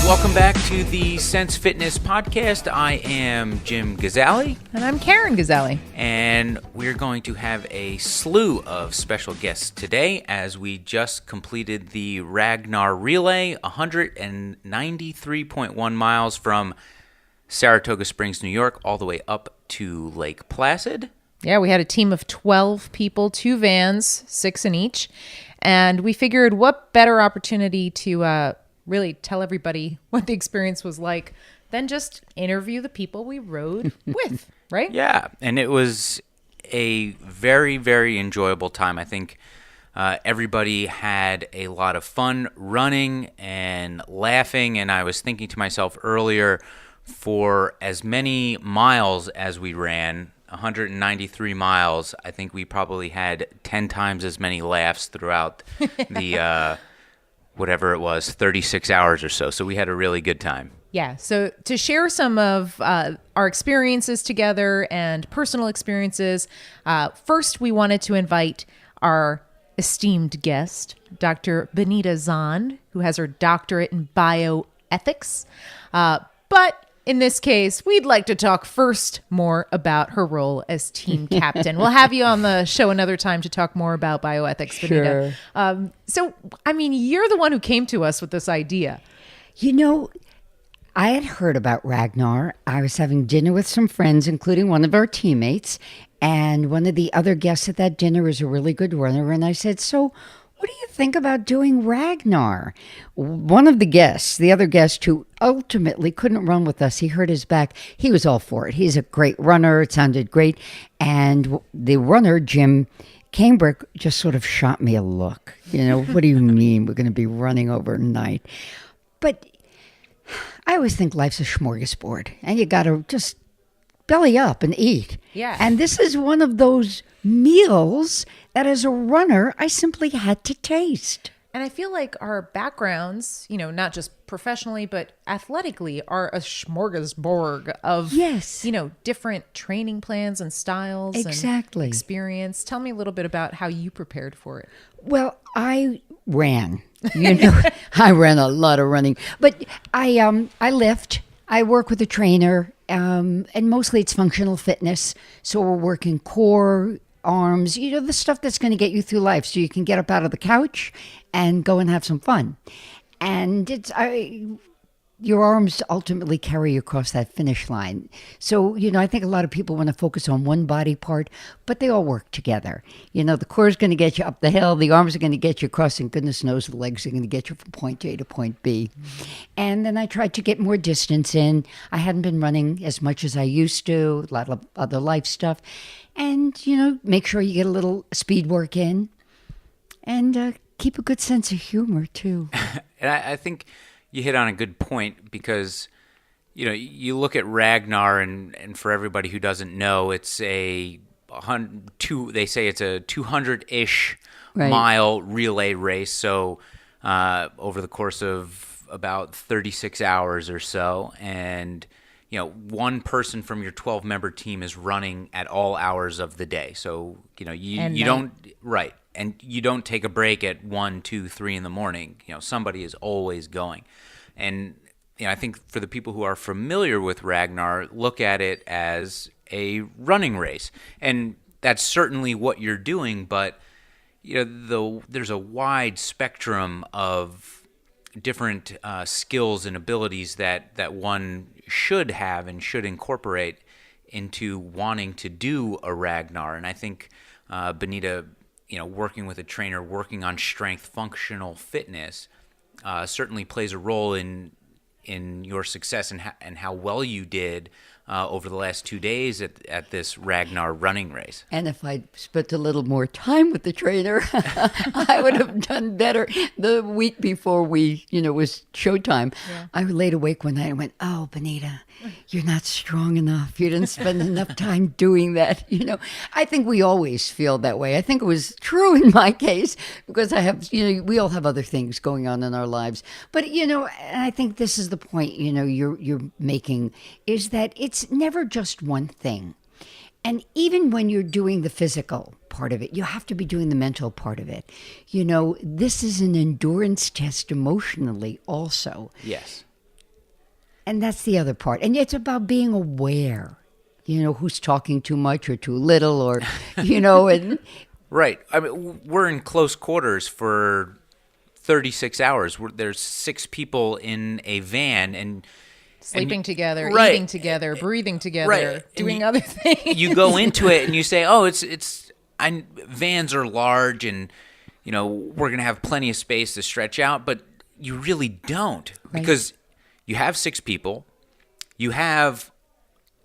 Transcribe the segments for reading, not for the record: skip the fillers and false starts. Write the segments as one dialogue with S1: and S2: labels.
S1: welcome back to the SENS Fitness Podcast. I am Jim Gazzali.
S2: And I'm Karen Gazzali.
S1: And we're going to have a slew of special guests today as we just completed the Ragnar Relay, 193.1 miles from Saratoga Springs, New York, all the way up to Lake Placid.
S2: Yeah, we had a team of 12 people, 2 vans, 6 in each. And we figured what better opportunity to really tell everybody what the experience was like than just interview the people we rode with, right?
S1: Yeah, and it was a very, very enjoyable time. I think everybody had a lot of fun running and laughing, and I was thinking to myself earlier, for as many miles as we ran, 193 miles, I think we probably had 10 times as many laughs throughout the whatever it was, 36 hours or so. So we had a really good time.
S2: Yeah. So to share some of our experiences together and personal experiences, first we wanted to invite our esteemed guest, Dr. Benita Zahn, who has her doctorate in bioethics. But in this case, we'd like to talk first more about her role as team captain. We'll have you on the show another time to talk more about bioethics, Benita.
S3: Sure.
S2: So, I mean, you're the one who came to us with this idea.
S3: You know, I had heard about Ragnar. I was having dinner with some friends, including one of our teammates. And one of the other guests at that dinner is a really good runner. And I said, so what do you think about doing Ragnar? One of the guests, the other guest who ultimately couldn't run with us, he hurt his back. He was all for it. He's a great runner. It sounded great. And the runner, Jim Cambrick, just sort of shot me a look. You know, what do you mean we're going to be running overnight? But I always think life's a smorgasbord, and you got to just belly up and eat.
S2: Yeah.
S3: And this is one of those meals that as a runner, I simply had to taste.
S2: And I feel like our backgrounds, you know, not just professionally, but athletically, are a smorgasbord of,
S3: Yes.
S2: you know, different training plans and styles
S3: Exactly.
S2: and experience. Tell me a little bit about how you prepared for it.
S3: Well, I ran. You know, I ran a lot of running. But I lift. I work with a trainer, and mostly it's functional fitness. So we're working core, arms, you know, the stuff that's going to get you through life so you can get up out of the couch and go and have some fun. And your arms ultimately carry you across that finish line. So, you know, I think a lot of people want to focus on one body part, but they all work together. You know, the core is going to get you up the hill. The arms are going to get you across, and goodness knows the legs are going to get you from point A to point B. And then I tried to get more distance in. I hadn't been running as much as I used to, a lot of other life stuff. And, you know, make sure you get a little speed work in and keep a good sense of humor, too.
S1: And I think you hit on a good point because, you know, you look at Ragnar, and for everybody who doesn't know, it's they say it's a 200-ish mile relay race. So over the course of about 36 hours or so, and you know, one person from your 12-member team is running at all hours of the day. So, you know, you don't and you don't take a break at 1, 2, 3 in the morning. You know, somebody is always going. And you know, I think for the people who are familiar with Ragnar, look at it as a running race. And that's certainly what you're doing, but you know, there's a wide spectrum of different skills and abilities that one should have and should incorporate into wanting to do a Ragnar. And I think Benita, you know, working with a trainer, working on strength, functional fitness, certainly plays a role in your success and how well you did over the last 2 days at this Ragnar running race.
S3: And if I'd spent a little more time with the trainer, I would have done better. The week before was showtime, yeah. I laid awake one night and went, oh, Benita, you're not strong enough. You didn't spend enough time doing that. You know, I think we always feel that way. I think it was true in my case because I have, we all have other things going on in our lives. But, and I think this is the point, you're making is that it's never just one thing. And even when you're doing the physical part of it, you have to be doing the mental part of it. This is an endurance test emotionally also.
S1: Yes.
S3: And that's the other part. And it's about being aware, who's talking too much or too little, or, and
S1: Right. I mean, we're in close quarters for 36 hours. There's 6 people in a van and
S2: Sleeping together,
S1: right.
S2: eating together, breathing together,
S1: Right.
S2: doing other things.
S1: You go into it and you say, "Oh, vans are large and we're going to have plenty of space to stretch out," but you really don't because you have 6 people. You have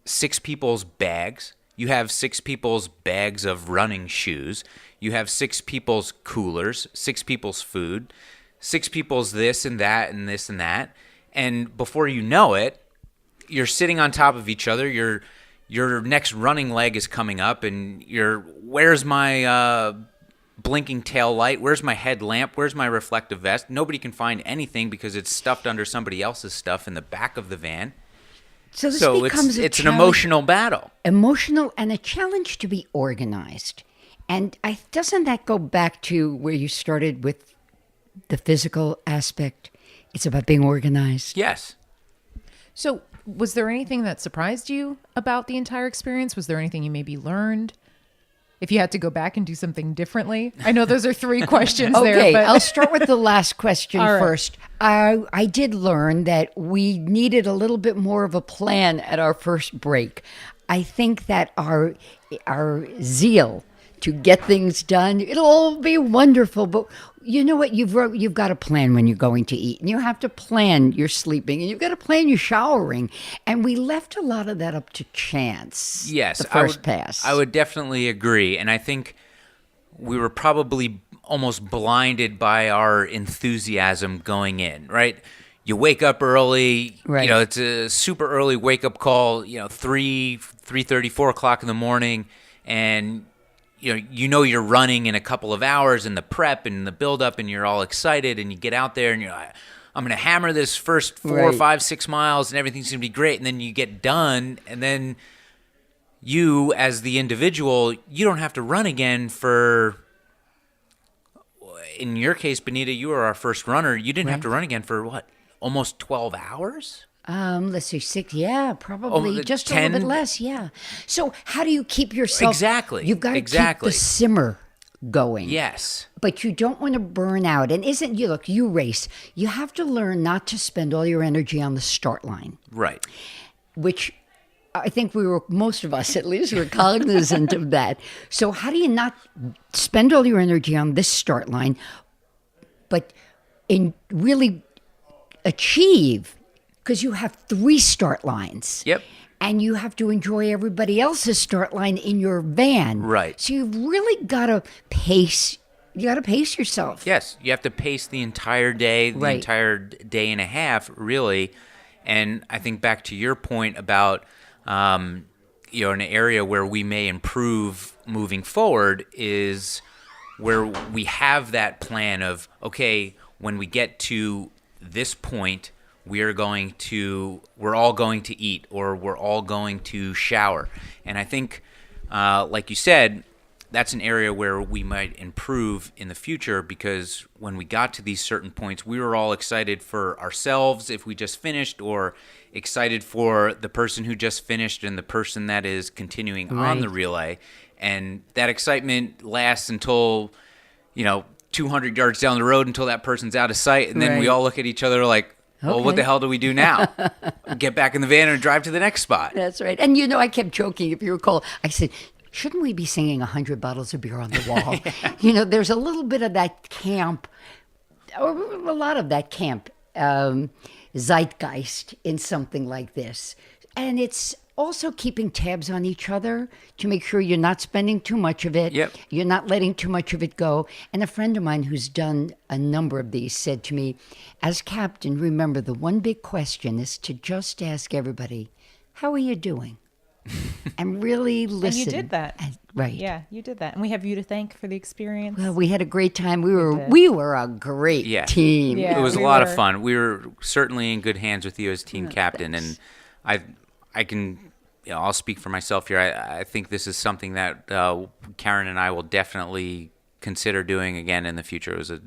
S1: 6 people's bags. You have 6 people's bags of running shoes. You have 6 people's coolers, 6 people's food, 6 people's this and that and this and that. And before you know it, you're sitting on top of each other. Your next running leg is coming up, and where's my blinking tail light? Where's my headlamp? Where's my reflective vest? Nobody can find anything because it's stuffed under somebody else's stuff in the back of the van.
S3: So this
S1: So
S3: becomes
S1: it's an emotional battle.
S3: emotional and a challenge to be organized. And doesn't that go back to where you started with the physical aspect? It's about being organized.
S1: Yes.
S2: So, was there anything that surprised you about the entire experience? Was there anything you maybe learned? If you had to go back and do something differently? I know those are 3 questions there.
S3: Okay,
S2: But
S3: I'll start with the last question
S2: All right.
S3: first. I did learn that we needed a little bit more of a plan at our first break. I think that our zeal to get things done, it'll all be wonderful, but you know what? You've got to plan when you're going to eat, and you have to plan your sleeping, and you've got to plan your showering. And we left a lot of that up to chance.
S1: Yes.
S3: the first pass.
S1: I would definitely agree. And I think we were probably almost blinded by our enthusiasm going in, right? You wake up early,
S3: Right.
S1: It's a super early wake up call, 3:30, 4 o'clock in the morning. And you're running in a couple of hours in the prep and the build up, and you're all excited, and you get out there and you're like, I'm going to hammer this first 4,
S3: Right.
S1: 5, 6 miles and everything's going to be great. And then you get done, and then you as the individual, you don't have to run again for, in your case, Benita, you were our first runner. You didn't have to run again for what? Almost 12 hours?
S3: Let's see, 6. Yeah, probably just a
S1: 10?
S3: little bit less. Yeah. So how do you keep yourself?
S1: Exactly,
S3: You've got to
S1: exactly.
S3: keep the simmer going.
S1: Yes.
S3: But you don't want to burn out. And you race. You have to learn not to spend all your energy on the start line,
S1: Right.
S3: which I think most of us at least, were cognizant of that. So how do you not spend all your energy on this start line, but really achieve? Because you have 3 start lines.
S1: Yep.
S3: And you have to enjoy everybody else's start line in your van.
S1: Right.
S3: So you've really got to pace. You got to pace yourself.
S1: Yes, you have to pace the entire day, the
S3: Right.
S1: entire day and a half, really. And I think back to your point about, an area where we may improve moving forward is where we have that plan of, okay, when we get to this point, we're all going to eat, or we're all going to shower. And I think, like you said, that's an area where we might improve in the future, because when we got to these certain points, we were all excited for ourselves if we just finished, or excited for the person who just finished and the person that is continuing on the relay. And that excitement lasts until, 200 yards down the road, until that person's out of sight. And then we
S3: Right.
S1: all look at each other like, well, what
S3: Okay.
S1: the hell do we do now? Get back in the van and drive to the next spot.
S3: That's right. And I kept joking, if you recall. I said, shouldn't we be singing 100 bottles of beer on the wall? There's a little bit of that camp, or a lot of that camp zeitgeist in something like this. And it's also keeping tabs on each other to make sure you're not spending too much of it.
S1: Yep.
S3: You're not letting too much of it go. And a friend of mine who's done a number of these said to me, as captain, remember, the one big question is to just ask everybody, how are you doing? And really listen.
S2: And you did that.
S3: Right.
S2: Yeah, you did that. And we have you to thank for the experience.
S3: Well, we had a great time. We were a great team.
S2: Yeah.
S1: It was a
S2: we
S1: lot of
S2: were.
S1: fun. We were certainly in good hands with you as team captain, and I can, I'll speak for myself here. I think this is something that Karen and I will definitely consider doing again in the future. It was a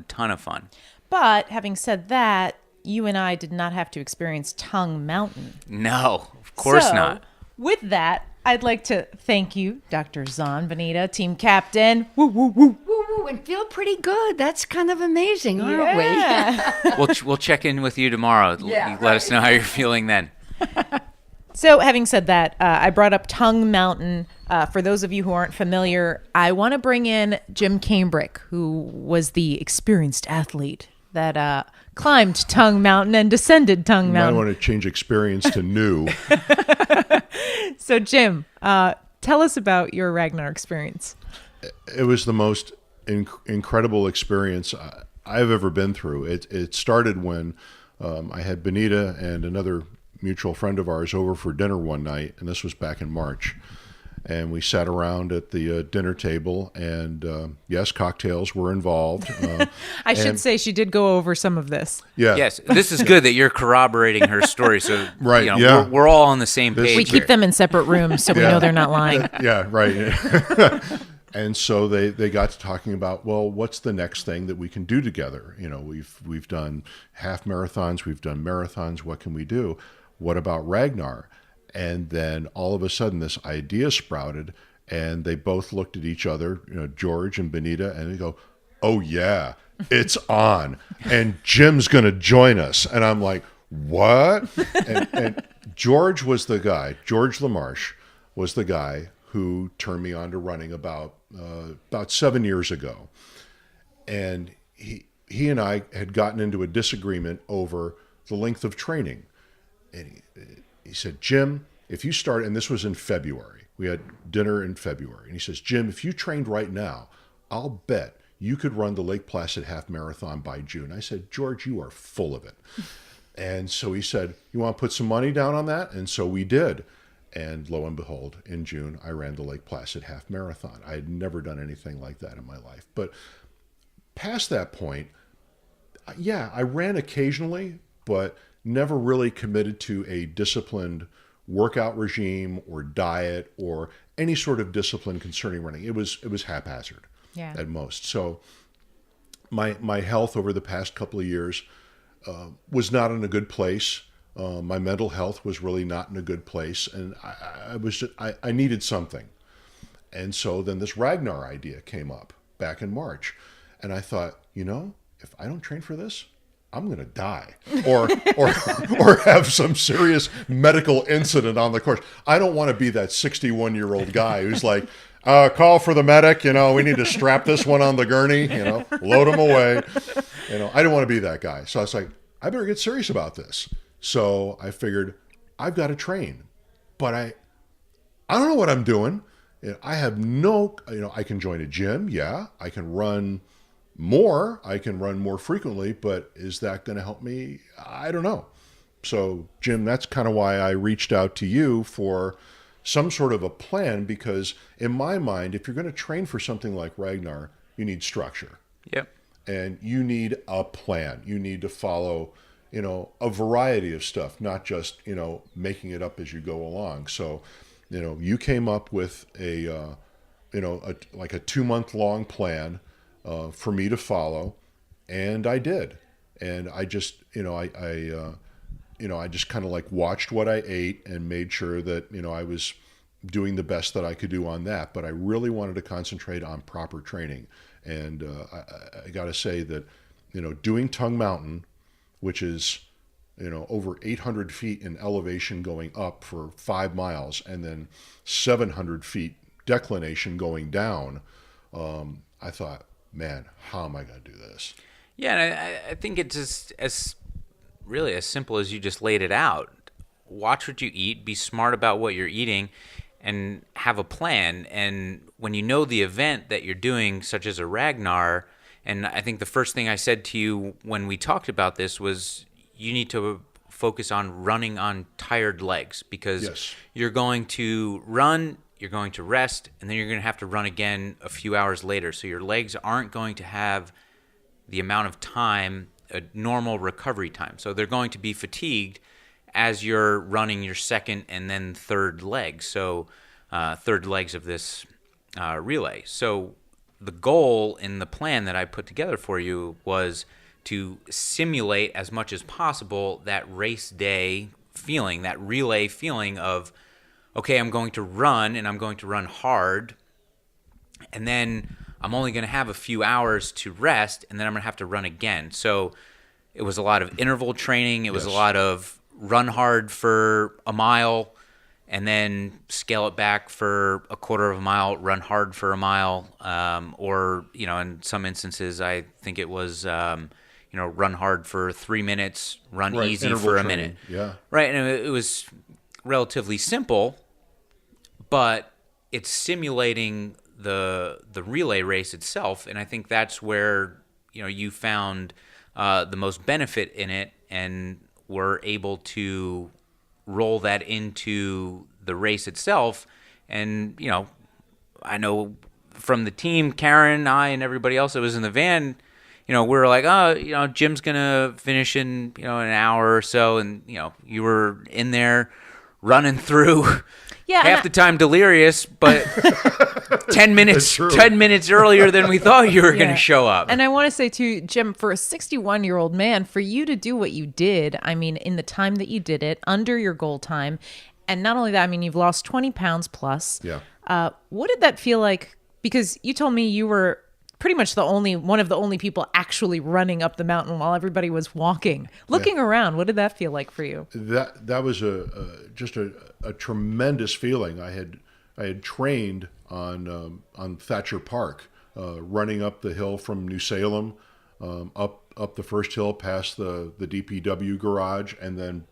S1: ton of fun.
S2: But having said that, you and I did not have to experience Tongue Mountain.
S1: No, of course
S2: So,
S1: not.
S2: With that, I'd like to thank you, Dr. Zahn Bonita, team captain. Woo, woo, woo.
S3: Woo, woo, and feel pretty good. That's kind of amazing, aren't we?
S2: Yeah.
S1: We'll check in with you tomorrow.
S3: Yeah,
S1: Let us know how you're feeling then.
S2: So, having said that, I brought up Tongue Mountain. For those of you who aren't familiar, I want to bring in Jim Cambrick, who was the experienced athlete that climbed Tongue Mountain and descended Tongue
S4: You might
S2: Mountain.
S4: want to change experience to new.
S2: So, Jim, tell us about your Ragnar experience.
S4: It was the most incredible experience I've ever been through. It started when I had Benita and another mutual friend of ours over for dinner one night, and this was back in March. And we sat around at the dinner table, and yes, cocktails were involved.
S2: I should say she did go over some of this.
S4: Yeah.
S1: Yes, this is good that you're corroborating her story. So
S4: Right,
S1: you know,
S4: yeah.
S1: we're all on the same page.
S2: We keep
S1: here.
S2: them in separate rooms so we
S4: Yeah.
S2: know they're not lying.
S4: Yeah, right. And so they got to talking about, well, what's the next thing that we can do together? You know, we've done half marathons, we've done marathons. What can we do? What about Ragnar? And then all of a sudden, this idea sprouted, and they both looked at each other, you know, George and Benita, and they go, "Oh yeah, it's on!" And Jim's going to join us, and I'm like, "What?" And George was the guy. George LaMarche was the guy who turned me on to running about 7 years ago, and he and I had gotten into a disagreement over the length of training, and he said, "Jim, if you start," and this was in February, we had dinner in February, and he says, "Jim, if you trained right now, I'll bet you could run the Lake Placid half marathon by June." I said, "George, you are full of it." And so he said, "You want to put some money down on that?" And so we did. And lo and behold, in June, I ran the Lake Placid half marathon. I had never done anything like that in my life. But past that point, yeah, I ran occasionally, but never really committed to a disciplined workout regime or diet or any sort of discipline concerning running. It was haphazard at most. So my health over the past couple of years was not in a good place. My mental health was really not in a good place, and I needed something. And so then this Ragnar idea came up back in March, and I thought, you know, if I don't train for this, I'm going to die or have some serious medical incident on the course. I don't want to be that 61-year-old guy who's like, call for the medic, you know, we need to strap this one on the gurney, you know, load him away. You know, I don't want to be that guy. So I was like, I better get serious about this. So I figured I've got to train, but I don't know what I'm doing. I have no, you know, I can join a gym. Yeah. I can run more. I can run more frequently, but is that going to help me? I don't know. So Jim, that's kind of why I reached out to you for some sort of a plan, because in my mind, if you're going to train for something like Ragnar, you need structure.
S1: Yep.
S4: And you need a plan. You need to follow, you know, a variety of stuff, not just, you know, making it up as you go along. So, you know, you came up with a, you know, like a 2-month long plan for me to follow, and I did. And I just, you know, I just kind of like watched what I ate and made sure that, you know, I was doing the best that I could do on that. But I really wanted to concentrate on proper training. And I got to say that, you know, doing Tongue Mountain, which is, you know, over 800 feet in elevation going up for 5 miles, and then 700 feet declination going down, I thought, man, how am I going to do this?
S1: Yeah, and I think it's just as really as simple as you just laid it out. Watch what you eat, be smart about what you're eating, and have a plan. And when you know the event that you're doing, such as a Ragnar, and I think the first thing I said to you when we talked about this was you need to focus on running on tired legs, because
S4: Yes.
S1: you're going to run, you're going to rest, and then you're going to have to run again a few hours later. So your legs aren't going to have the amount of time, a normal recovery time. So they're going to be fatigued as you're running your second and then third leg. So third legs of this relay. So the goal in the plan that I put together for you was to simulate as much as possible that race day feeling, that relay feeling of, okay, I'm going to run and I'm going to run hard, and then I'm only going to have a few hours to rest, and then I'm going to have to run again. So it was a lot of interval training. It was a lot of run hard for a mile and then scale it back for a quarter of a mile, run hard for a mile, or, in some instances, I think it was, run hard for 3 minutes, run easy
S4: interval
S1: for a
S4: training.
S1: minute.
S4: Yeah.
S1: Right, and it was relatively simple, but it's simulating the relay race itself, and I think that's where you found the most benefit in it, and were able to roll that into the race itself. And I know from the team, Karen, I, and everybody else that was in the van, we were like, oh, Jim's gonna finish in an hour or so, and you were in there running through.
S2: Yeah,
S1: half the time delirious, but 10 minutes earlier than we thought you were going to show up.
S2: And I want to say too, Jim, for a 61-year-old man, for you to do what you did, I mean, in the time that you did it, under your goal time, and not only that, I mean, you've lost 20 pounds plus.
S4: Yeah.
S2: What did that feel like? Because you told me you were pretty much one of the only people actually running up the mountain while everybody was walking. Looking around, what did that feel like for you?
S4: That was just a tremendous feeling. I had trained on Thatcher Park, running up the hill from New Salem, up the first hill past the DPW garage, and then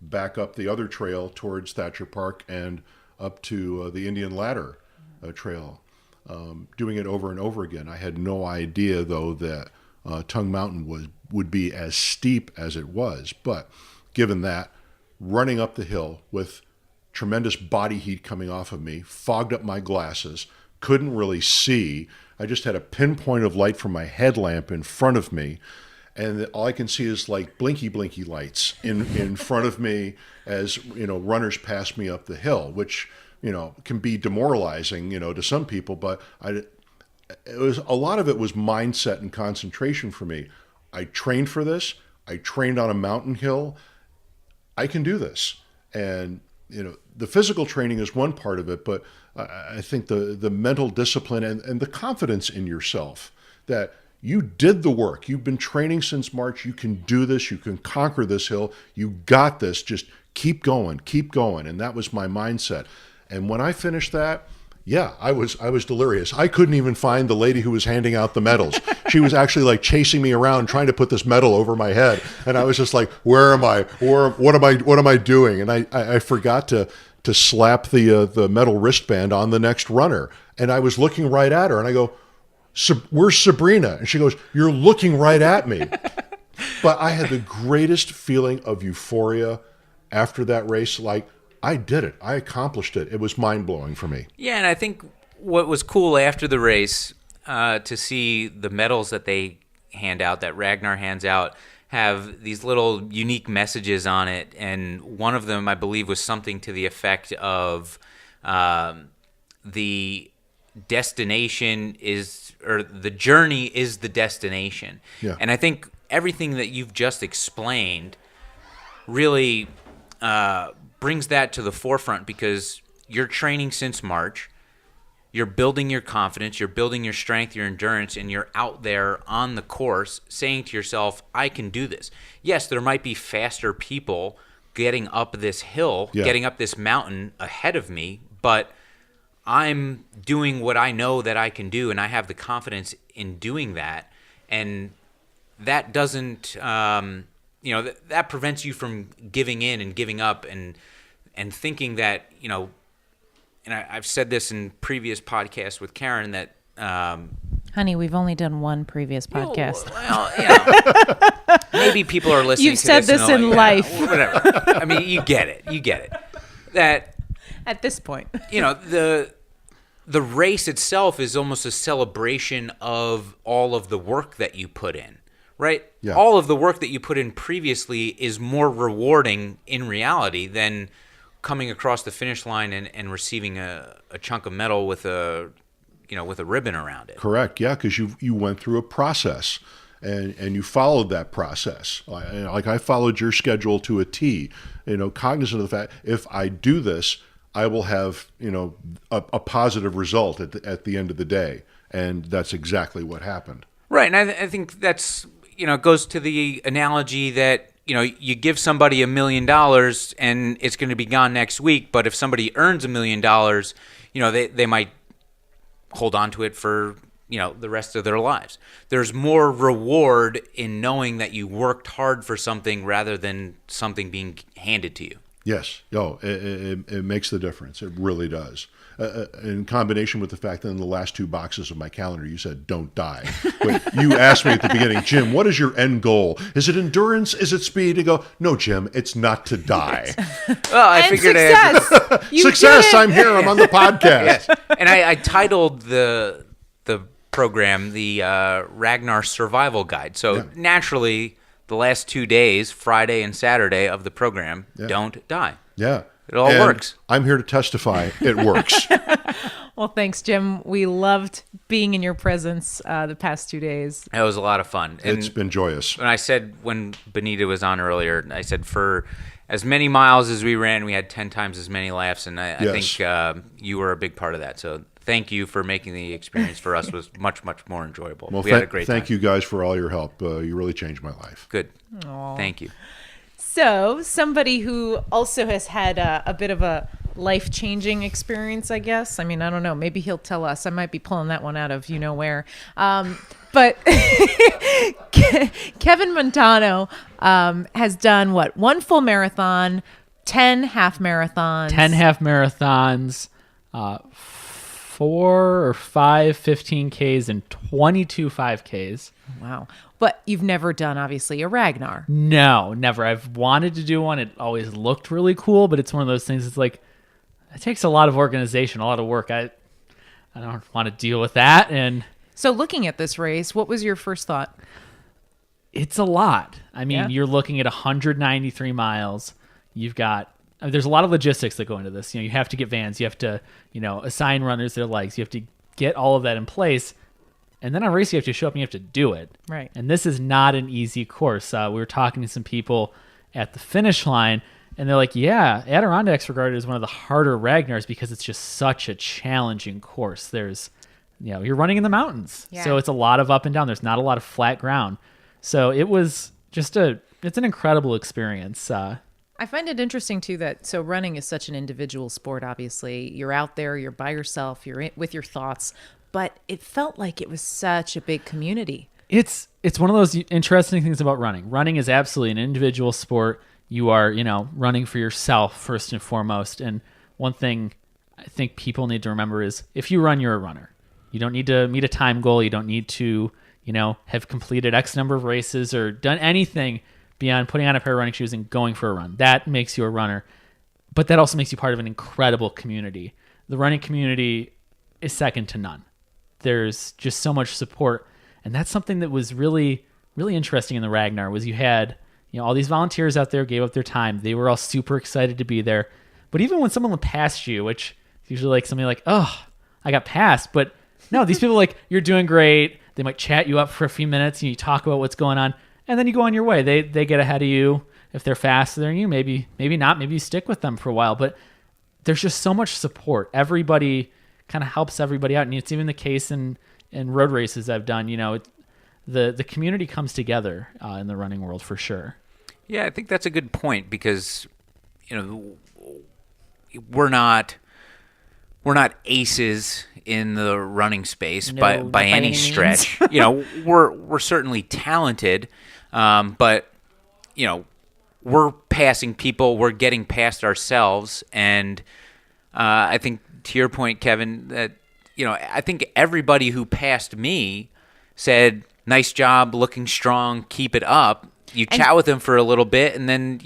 S4: back up the other trail towards Thatcher Park and up to the Indian Ladder trail. Doing it over and over again. I had no idea, though, that Tongue Mountain would be as steep as it was. But given that, running up the hill with tremendous body heat coming off of me, fogged up my glasses, couldn't really see. I just had a pinpoint of light from my headlamp in front of me, and all I can see is like blinky lights in front of me as runners pass me up the hill, which can be demoralizing, to some people, but a lot of it was mindset and concentration for me. I trained for this. I trained on a mountain hill. I can do this. And, the physical training is one part of it, but I think the mental discipline and the confidence in yourself that you did the work. You've been training since March. You can do this. You can conquer this hill. You got this. Just keep going. And that was my mindset. And when I finished that, I was delirious. I couldn't even find the lady who was handing out the medals. She was actually like chasing me around, trying to put this medal over my head. And I was just like, where am I? Or what am I doing? And I forgot to slap the metal wristband on the next runner. And I was looking right at her, and I go, where's Sabrina? And she goes, you're looking right at me. But I had the greatest feeling of euphoria after that race. Like, I did it. I accomplished it. It was mind-blowing for me.
S1: Yeah, and I think what was cool after the race, to see the medals that they hand out, that Ragnar hands out, have these little unique messages on it. And one of them, I believe, was something to the effect of the destination is, or the journey is the destination.
S4: Yeah.
S1: And I think everything that you've just explained really brings that to the forefront, because you're training since March, you're building your confidence, you're building your strength, your endurance, and you're out there on the course saying to yourself, I can do this. Yes, there might be faster people getting up this hill, getting up this mountain ahead of me, but I'm doing what I know that I can do, and I have the confidence in doing that. And that doesn't, that prevents you from giving in and giving up and thinking that, and I've said this in previous podcasts with Karen that,
S2: Honey, we've only done one previous podcast.
S1: Maybe people are listening.
S2: You've said this in life.
S1: Whatever. I mean, you get it. That
S2: at this point,
S1: the race itself is almost a celebration of all of the work that you put in, right?
S4: Yeah.
S1: All of the work that you put in previously is more rewarding in reality than coming across the finish line and receiving a chunk of metal with a ribbon around it.
S4: Correct. Yeah, because you went through a process, and you followed that process. Like I followed your schedule to a T, cognizant of the fact, if I do this, I will have, a positive result at the end of the day. And that's exactly what happened.
S1: Right. And I think that's, goes to the analogy that, you give somebody $1 million and it's going to be gone next week. But if somebody earns $1 million, they might hold on to it for, the rest of their lives. There's more reward in knowing that you worked hard for something rather than something being handed to you.
S4: Yes. It makes the difference. It really does. In combination with the fact that in the last 2 boxes of my calendar, you said, don't die. But you asked me at the beginning, Jim, what is your end goal? Is it endurance? Is it speed? To go, no, Jim, it's not to die.
S1: Well, I figured
S2: success.
S4: Success. I'm here. I'm on the podcast.
S1: Yes. And I titled the program the Ragnar Survival Guide. So naturally, the last 2 days, Friday and Saturday of the program, don't die.
S4: Yeah.
S1: It all works.
S4: I'm here to testify it works.
S2: Well, thanks, Jim. We loved being in your presence the past 2 days.
S1: That was a lot of fun. And
S4: it's been joyous.
S1: And I said, when Benita was on earlier, I said for as many miles as we ran, we had 10 times as many laughs. And I think you were a big part of that. So thank you for making the experience for us was much, much more enjoyable.
S4: Well,
S1: we had a great time.
S4: Thank you guys for all your help. You really changed my life.
S1: Good.
S2: Aww.
S1: Thank you.
S2: So, somebody who also has had a bit of a life-changing experience, I guess. I mean, I don't know. Maybe he'll tell us. I might be pulling that one out of where. But Kevin Montano has done, 1 full marathon, 10 half marathons.
S5: 10 half marathons, 4 or 5 15Ks, and 22 5Ks.
S2: Wow. But you've never done, obviously, a Ragnar.
S5: No, never. I've wanted to do one. It always looked really cool, but it's one of those things. It's like, it takes a lot of organization, a lot of work. I don't want to deal with that. And
S2: so looking at this race, what was your first thought?
S5: It's a lot. I mean, you're looking at 193 miles. You've got, there's a lot of logistics that go into this. You have to get vans. You have to, assign runners their legs. You have to get all of that in place. And then on a race, you have to show up and you have to do it.
S2: Right.
S5: And this is not an easy course. We were talking to some people at the finish line, and they're like, yeah, Adirondack's regarded as one of the harder Ragnars because it's just such a challenging course. There's, you're running in the mountains.
S2: Yeah.
S5: So it's a lot of up and down. There's not a lot of flat ground. So it was just it's an incredible experience.
S2: I find it interesting, too, that running is such an individual sport, obviously. You're out there, you're by yourself, you're with your thoughts. But it felt like it was such a big community.
S5: It's one of those interesting things about running. Running is absolutely an individual sport. You are, running for yourself first and foremost. And one thing I think people need to remember is if you run, you're a runner. You don't need to meet a time goal. You don't need to, have completed X number of races or done anything beyond putting on a pair of running shoes and going for a run. That makes you a runner. But that also makes you part of an incredible community. The running community is second to none. There's just so much support. And that's something that was really, really interesting in the Ragnar was you had, all these volunteers out there gave up their time. They were all super excited to be there. But even when someone passed you, which is usually like somebody like, oh, I got passed. But no, these people like, you're doing great. They might chat you up for a few minutes and you talk about what's going on. And then you go on your way. They get ahead of you. If they're faster than you, maybe not. Maybe you stick with them for a while. But there's just so much support. Everybody kind of helps everybody out, and it's even the case in road races I've done. The community comes together in the running world for sure.
S1: Yeah, I think that's a good point because we're not aces in the running space by any stretch. We're certainly talented, but we're passing people. We're getting past ourselves, and I think. To your point, Kevin, that I think everybody who passed me said, "Nice job, looking strong, keep it up." You chat with them for a little bit, and then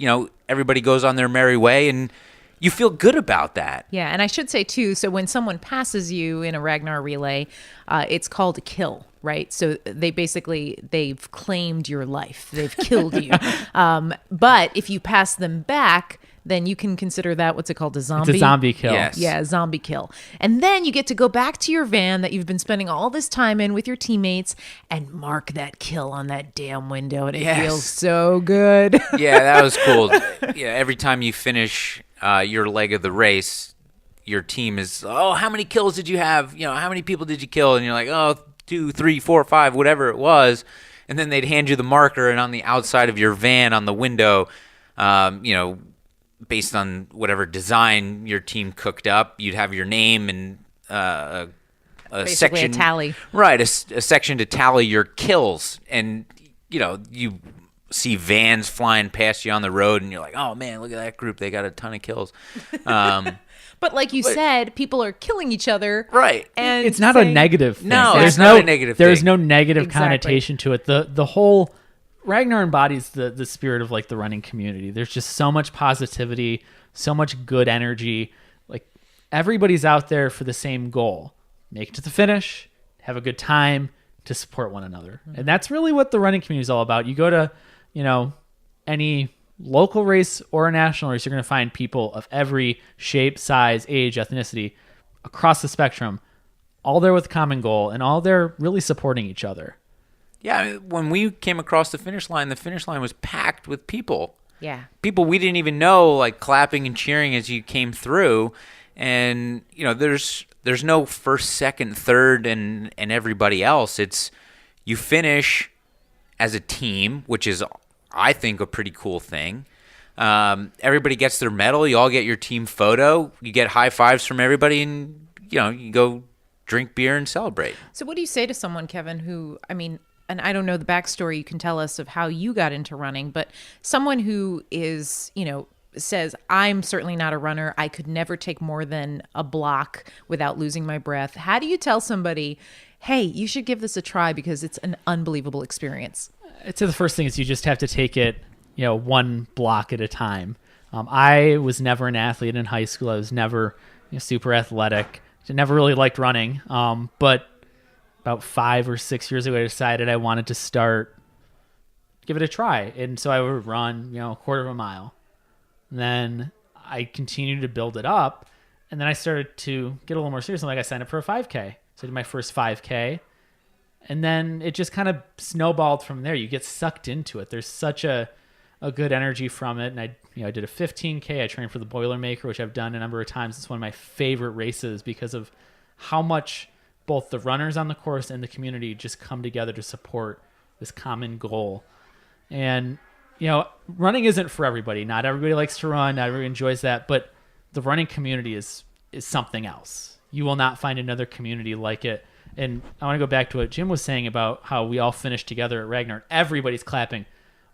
S1: everybody goes on their merry way, and you feel good about that.
S2: Yeah, and I should say too. So when someone passes you in a Ragnar relay, it's called a kill, right? So they've claimed your life, they've killed you. But if you pass them back, then you can consider that, what's it called, a
S5: It's
S2: zombie?
S5: a zombie kill.
S1: Yes.
S2: Yeah, a zombie kill. And then you get to go back to your van that you've been spending all this time in with your teammates and mark that kill on that damn window. And it
S1: Yes.
S2: feels so good.
S1: Yeah, that was cool. Yeah, every time you finish your leg of the race, your team is, oh, how many kills did you have? How many people did you kill? And you're like, oh, 2, 3, 4, 5, whatever it was. And then they'd hand you the marker, and on the outside of your van on the window, based on whatever design your team cooked up, you'd have your name and a
S2: Basically
S1: section.
S2: a tally.
S1: Right, a section to tally your kills. And, you see vans flying past you on the road, and you're like, oh, man, look at that group. They got a ton of kills.
S2: But like you said, people are killing each other.
S1: Right.
S2: And
S5: It's not a
S2: saying-
S5: negative thing.
S1: No,
S5: There's
S1: it's not a negative
S5: There's
S1: thing.
S5: no negative
S2: Exactly.
S5: connotation to it. The whole Ragnar embodies the spirit of like the running community. There's just so much positivity, so much good energy. Like everybody's out there for the same goal. Make it to the finish, have a good time, to support one another. And that's really what the running community is all about. You go to, any local race or a national race, you're going to find people of every shape, size, age, ethnicity across the spectrum, all there with a common goal, and all there really supporting each other.
S1: Yeah, I mean, when we came across the finish line was packed with people.
S2: Yeah.
S1: People we didn't even know, like clapping and cheering as you came through. And, there's no first, second, third, and everybody else. It's you finish as a team, which is, I think, a pretty cool thing. Everybody gets their medal. You all get your team photo. You get high fives from everybody, and, you go drink beer and celebrate.
S2: So what do you say to someone, Kevin, who, and I don't know the backstory you can tell us of how you got into running, but someone who is, says, I'm certainly not a runner. I could never take more than a block without losing my breath. How do you tell somebody, hey, you should give this a try because it's an unbelievable experience?
S5: I'd say the first thing is you just have to take it, one block at a time. I was never an athlete in high school. I was never super athletic. I never really liked running. But about 5 or 6 years ago, I decided I wanted to give it a try. And so I would run, a quarter of a mile. And then I continued to build it up. And then I started to get a little more serious. I signed up for a 5K. So I did my first 5K. And then it just kind of snowballed from there. You get sucked into it. There's such a good energy from it. And I did a 15K. I trained for the Boilermaker, which I've done a number of times. It's one of my favorite races because of how much both the runners on the course and the community just come together to support this common goal. And, running isn't for everybody. Not everybody likes to run. Not everybody enjoys that. But the running community is something else. You will not find another community like it. And I want to go back to what Jim was saying about how we all finished together at Ragnar. Everybody's clapping.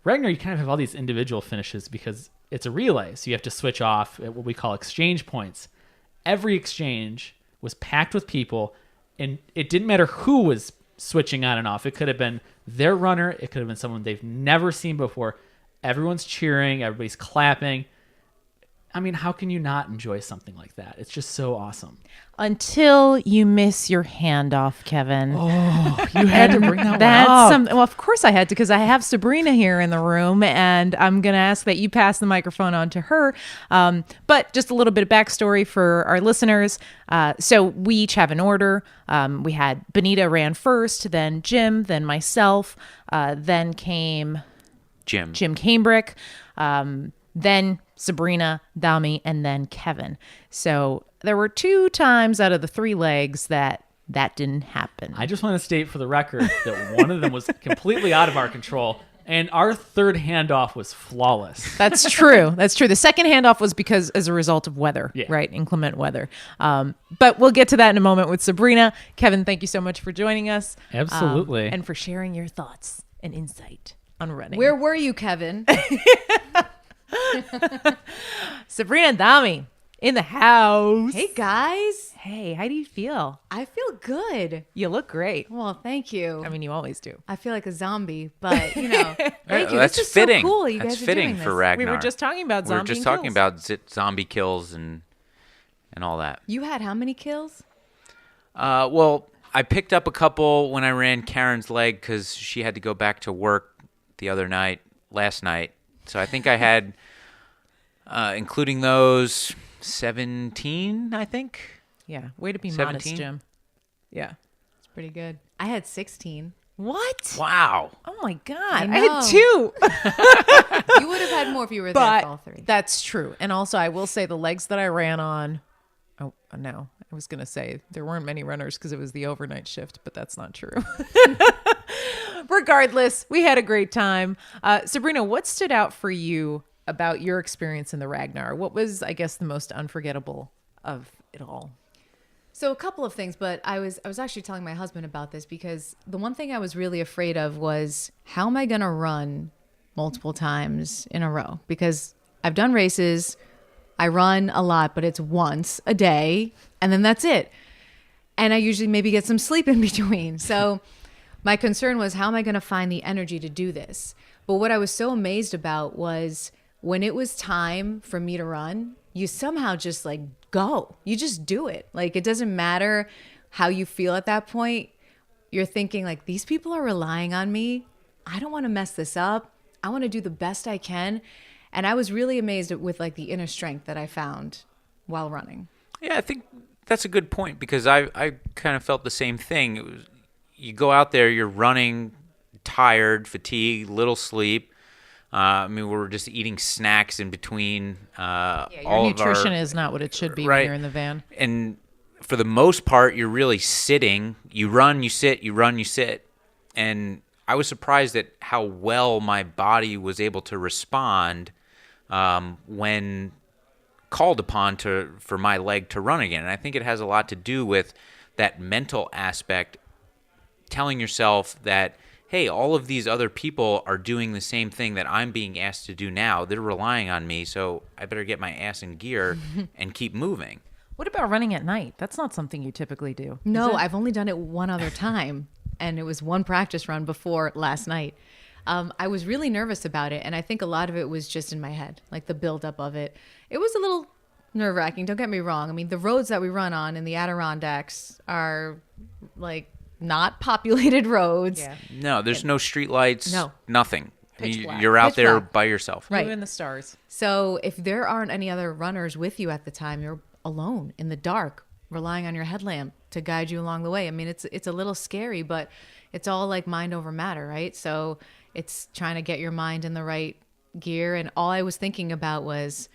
S5: Ragnar, you kind of have all these individual finishes because it's a relay. So you have to switch off at what we call exchange points. Every exchange was packed with people, and it didn't matter who was switching on and off. It could have been their runner. It could have been someone they've never seen before. Everyone's cheering. Everybody's clapping. How can you not enjoy something like that? It's just so awesome.
S2: Until you miss your handoff, Kevin.
S5: Oh, you had to bring that
S2: That's
S5: one up.
S2: well, of course I had to, because I have Sabrina here in the room, and I'm going to ask that you pass the microphone on to her. But just a little bit of backstory for our listeners. So we each have an order. We had Benita ran first, then Jim, then myself, then came
S1: Jim.
S2: Cambrick, then Sabrina, Dami, and then Kevin. So there were 2 times out of the 3 legs that didn't happen.
S5: I just want to state for the record that one of them was completely out of our control, and our third handoff was flawless.
S2: That's true. That's true. The second handoff was because as a result of weather,
S5: Yeah.
S2: right? Inclement weather. But we'll get to that in a moment with Sabrina. Kevin, thank you so much for joining us.
S5: Absolutely.
S2: And for sharing your thoughts and insight on running.
S6: Where were you, Kevin?
S2: Sabrina and Dami in the house.
S6: Hey, guys.
S2: Hey, how do you feel?
S6: I feel good.
S2: You look great.
S6: Well, thank you.
S2: I mean, you always do.
S6: I feel like a zombie, but, thank you.
S1: That's
S6: This is
S1: fitting.
S6: so cool. You
S1: That's
S6: guys are
S1: fitting
S6: doing
S1: for
S6: this.
S1: Ragnar.
S2: We were just talking about
S1: We were
S2: zombie
S1: just
S2: and
S1: talking
S2: kills.
S1: about zombie kills and all that.
S6: You had how many kills?
S1: Well, I picked up a couple when I ran Karen's leg because she had to go back to work last night. So I think I had including those 17, I think.
S2: Yeah, way to be
S1: 17?
S2: modest, Jim. Yeah.
S6: It's pretty good. I had 16.
S2: What?
S1: Wow.
S2: Oh my God. I
S6: know.
S2: had two.
S6: You would have had more if you were there
S2: But
S6: for all three.
S2: that's true. And also, I will say the legs that I ran on. Oh, no. I was going to say there weren't many runners because it was the overnight shift, but that's not true. Regardless, we had a great time. Sabrina, what stood out for you about your experience in the Ragnar? What was, I guess, the most unforgettable of it all?
S6: So a couple of things, but I was actually telling my husband about this because the one thing I was really afraid of was how am I going to run multiple times in a row? Because I've done races, I run a lot, but it's once a day, and then that's it. And I usually maybe get some sleep in between. So my concern was how am I going to find the energy to do this? But what I was so amazed about was when it was time for me to run, you somehow just like go. You just do it. Like it doesn't matter how you feel at that point. You're thinking like these people are relying on me. I don't want to mess this up. I want to do the best I can. And I was really amazed with like the inner strength that I found while running.
S1: Yeah, I think that's a good point because I kind of felt the same thing. It was, you go out there, you're running, tired, fatigued, little sleep. I mean, we're just eating snacks in between.
S2: Yeah, your
S1: all
S2: nutrition
S1: of our,
S2: is not what it should be
S1: right.
S2: when you're in the van.
S1: And for the most part, you're really sitting. You run, you sit, you run, you sit. And I was surprised at how well my body was able to respond when called upon for my leg to run again. And I think it has a lot to do with that mental aspect, telling yourself that, hey, all of these other people are doing the same thing that I'm being asked to do now. They're relying on me, so I better get my ass in gear and keep moving.
S2: What about running at night? That's not something you typically do.
S6: No, I've only done it one other time, and it was one practice run before last night. I was really nervous about it, and I think a lot of it was just in my head, like the buildup of it. It was a little nerve-wracking, don't get me wrong. I mean, the roads that we run on in the Adirondacks are like not populated roads.
S2: Yeah.
S1: No, there's no street lights,
S6: No.
S1: nothing.
S2: Pitch black.
S1: You're out
S6: Pitch
S1: there
S6: black.
S1: by yourself.
S6: Right.
S2: You in the stars.
S6: So if there aren't any other runners with you at the time, you're alone in the dark, relying on your headlamp to guide you along the way. I mean, it's a little scary, but it's all like mind over matter, right? So it's trying to get your mind in the right gear. And all I was thinking about was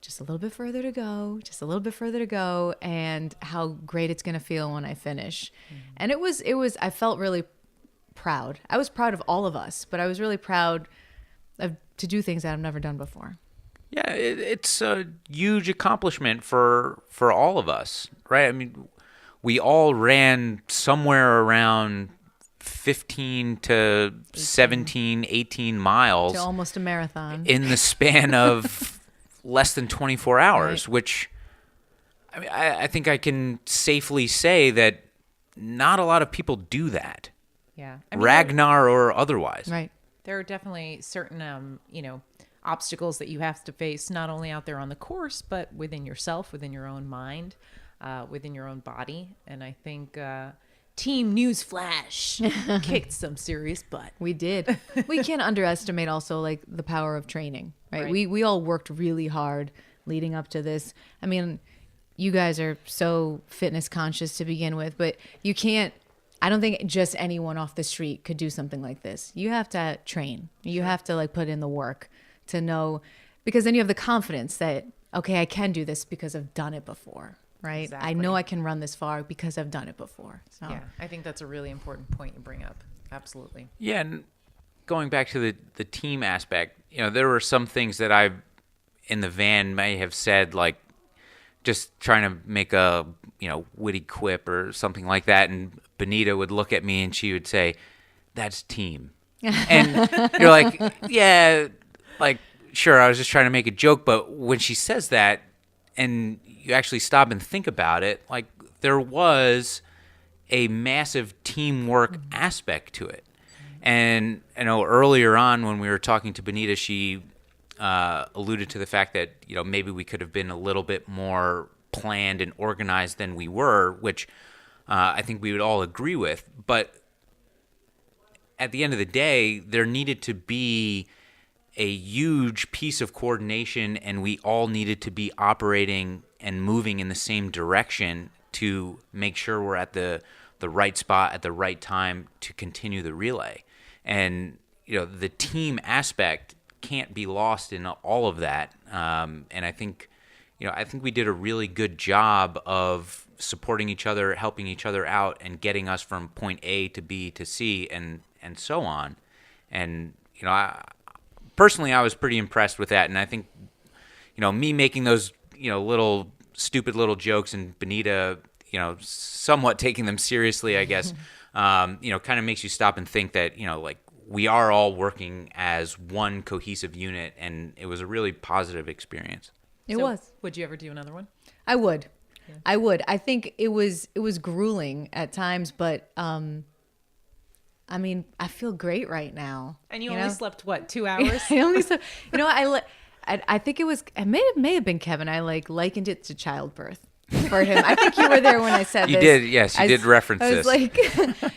S6: just a little bit further to go, just a little bit further to go, and how great it's going to feel when I finish. And it was, I felt really proud. I was proud of all of us, but I was really proud to do things that I've never done before.
S1: Yeah, it's a huge accomplishment for all of us, right? I mean, we all ran somewhere around 15 to 17, 18 miles
S6: To almost a marathon.
S1: in the span of less than 24 hours,
S6: Right.
S1: which I mean, I think I can safely say that not a lot of people do that,
S2: Yeah. I mean,
S1: Ragnar or otherwise.
S6: Right.
S2: there are definitely certain, obstacles that you have to face, not only out there on the course, but within yourself, within your own mind, within your own body. And I think Team Newsflash kicked some serious butt.
S6: We did. We can't underestimate also like the power of training, right?
S2: Right.
S6: We all worked really hard leading up to this. I mean, you guys are so fitness conscious to begin with, but you can't, I don't think just anyone off the street could do something like this. You have to train. You have to like put in the work to know, because then you have the confidence that, okay, I can do this because I've done it before, right? I
S2: Exactly.
S6: know I can run this far because I've done it before. So
S2: Yeah, I think that's a really important point you bring up. Absolutely.
S1: Yeah, and going back to the team aspect, there were some things that I in the van may have said, like just trying to make a witty quip or something like that, and Benita would look at me and she would say, "That's team," and you're like, "Yeah, like sure, I was just trying to make a joke," but when she says that, and you actually stop and think about it, like there was a massive teamwork aspect to it. And I know earlier on when we were talking to Benita, she alluded to the fact that maybe we could have been a little bit more planned and organized than we were, which I think we would all agree with. But at the end of the day, there needed to be a huge piece of coordination, and we all needed to be operating and moving in the same direction to make sure we're at the right spot at the right time to continue the relay. And the team aspect can't be lost in all of that. And I think we did a really good job of supporting each other, helping each other out, and getting us from point A to B to C, and so on. And personally, I was pretty impressed with that. And I think me making those little stupid little jokes, and Benita somewhat taking them seriously, I guess, kind of makes you stop and think that like we are all working as one cohesive unit, and it was a really positive experience.
S6: It was.
S2: Would you ever do another one?
S6: I would. Yeah. I would. I think it was grueling at times, but I mean, I feel great right now.
S2: And you only slept what, 2 hours?
S6: I only slept. I think it may have been Kevin. I likened it to childbirth for him. I think you were there when I said
S1: you
S6: this.
S1: You did, yes. You did reference this.
S6: I was like,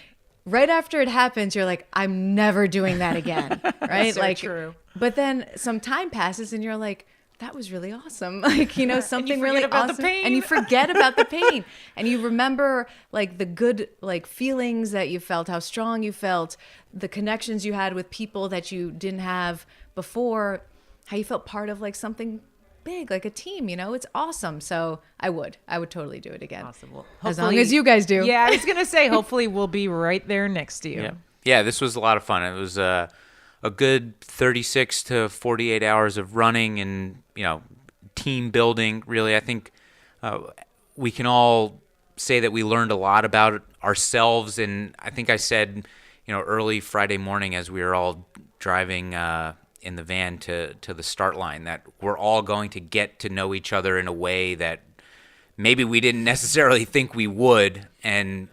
S6: right after it happens, you're like, I'm never doing that again, right?
S2: So true.
S6: But then some time passes, and you're like, that was really awesome. Like, something really
S2: about
S6: awesome.
S2: The pain.
S6: And you forget about the pain. And you remember like the good feelings that you felt, how strong you felt, the connections you had with people that you didn't have before, how you felt part of like something big, like a team, it's awesome. So I would totally do it again.
S2: Awesome. Well,
S6: as long as you guys do.
S2: Yeah, I was going to say, hopefully we'll be right there next to you.
S1: Yeah, this was a lot of fun. It was a good 36 to 48 hours of running and, team building. Really, I think we can all say that we learned a lot about ourselves. And I think I said, early Friday morning as we were all driving in the van to the start line, that we're all going to get to know each other in a way that maybe we didn't necessarily think we would. And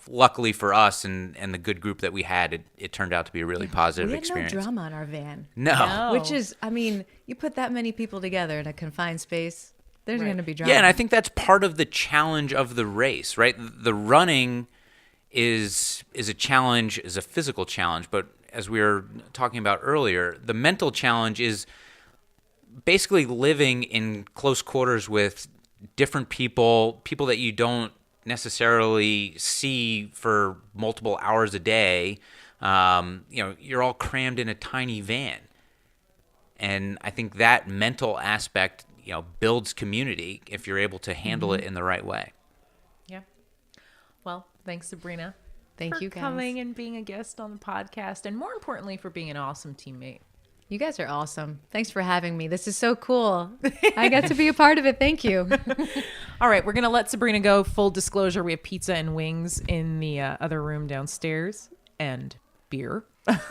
S1: luckily for us and the good group that we had, it turned out to be a really positive experience.
S6: We had no drama on our van.
S1: No.
S6: Which is, you put that many people together in a confined space, there's going to be drama.
S1: Yeah, and I think that's part of the challenge of the race, right? The running is a challenge, is a physical challenge, but as we were talking about earlier, the mental challenge is basically living in close quarters with different people that you don't necessarily see for multiple hours a day. You're all crammed in a tiny van. And I think that mental aspect, builds community if you're able to handle it in the right way.
S2: Yeah. Well, thanks, Sabrina.
S6: Thank you,
S2: for
S6: guys.
S2: coming and being a guest on the podcast, and more importantly, for being an awesome teammate.
S6: You guys are awesome. Thanks for having me. This is so cool. I got to be a part of it. Thank you.
S2: All right, we're going to let Sabrina go. Full disclosure, we have pizza and wings in the other room downstairs and beer.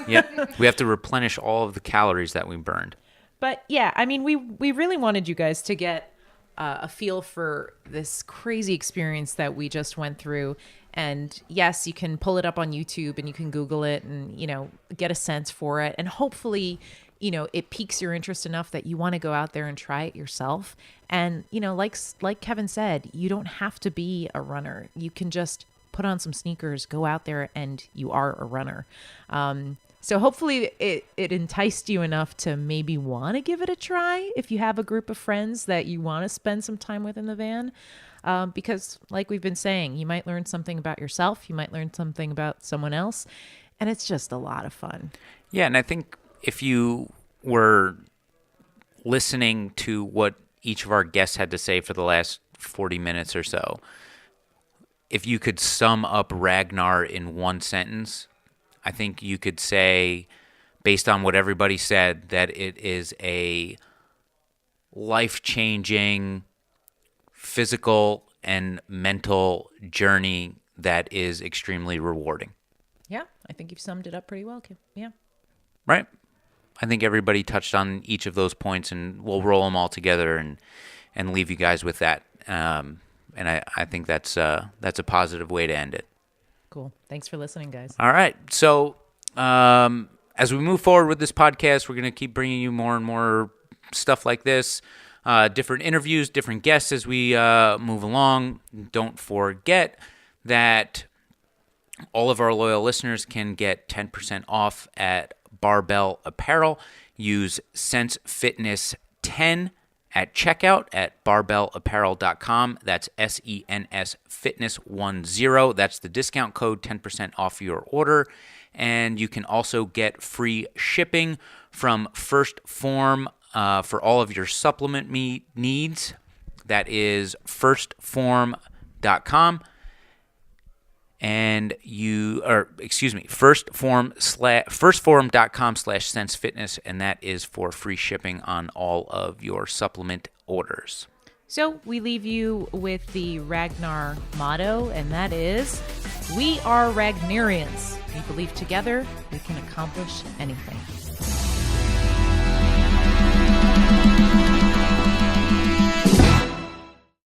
S1: Yep. We have to replenish all of the calories that we burned.
S2: But yeah, we really wanted you guys to get a feel for this crazy experience that we just went through. And yes, you can pull it up on YouTube and you can Google it and, get a sense for it. And hopefully, it piques your interest enough that you want to go out there and try it yourself. And, like Kevin said, you don't have to be a runner. You can just put on some sneakers, go out there, and you are a runner. So hopefully it enticed you enough to maybe want to give it a try if you have a group of friends that you want to spend some time with in the van. Because like we've been saying, you might learn something about yourself. You might learn something about someone else. And it's just a lot of fun.
S1: Yeah, and I think if you were listening to what each of our guests had to say for the last 40 minutes or so, if you could sum up Ragnar in one sentence, I think you could say, based on what everybody said, that it is a life-changing physical and mental journey that is extremely rewarding.
S2: Yeah, I think you've summed it up pretty well, Kim. Yeah.
S1: Right. I think everybody touched on each of those points, and we'll roll them all together and leave you guys with that. And I think that's a positive way to end it.
S2: Cool. Thanks for listening, guys.
S1: All right. So as we move forward with this podcast, we're going to keep bringing you more and more stuff like this, different interviews, different guests as we move along. Don't forget that all of our loyal listeners can get 10% off at Barbell Apparel. Use Sense Fitness 10 at checkout at barbellapparel.com. That's SENS Fitness 10. That's the discount code, 10% off your order. And you can also get free shipping from First Form for all of your supplement needs. That is firstform.com. And firstform.com/sensefitness, and that is for free shipping on all of your supplement orders.
S2: So we leave you with the Ragnar motto, and that is, we are Ragnarians. We believe together we can accomplish anything.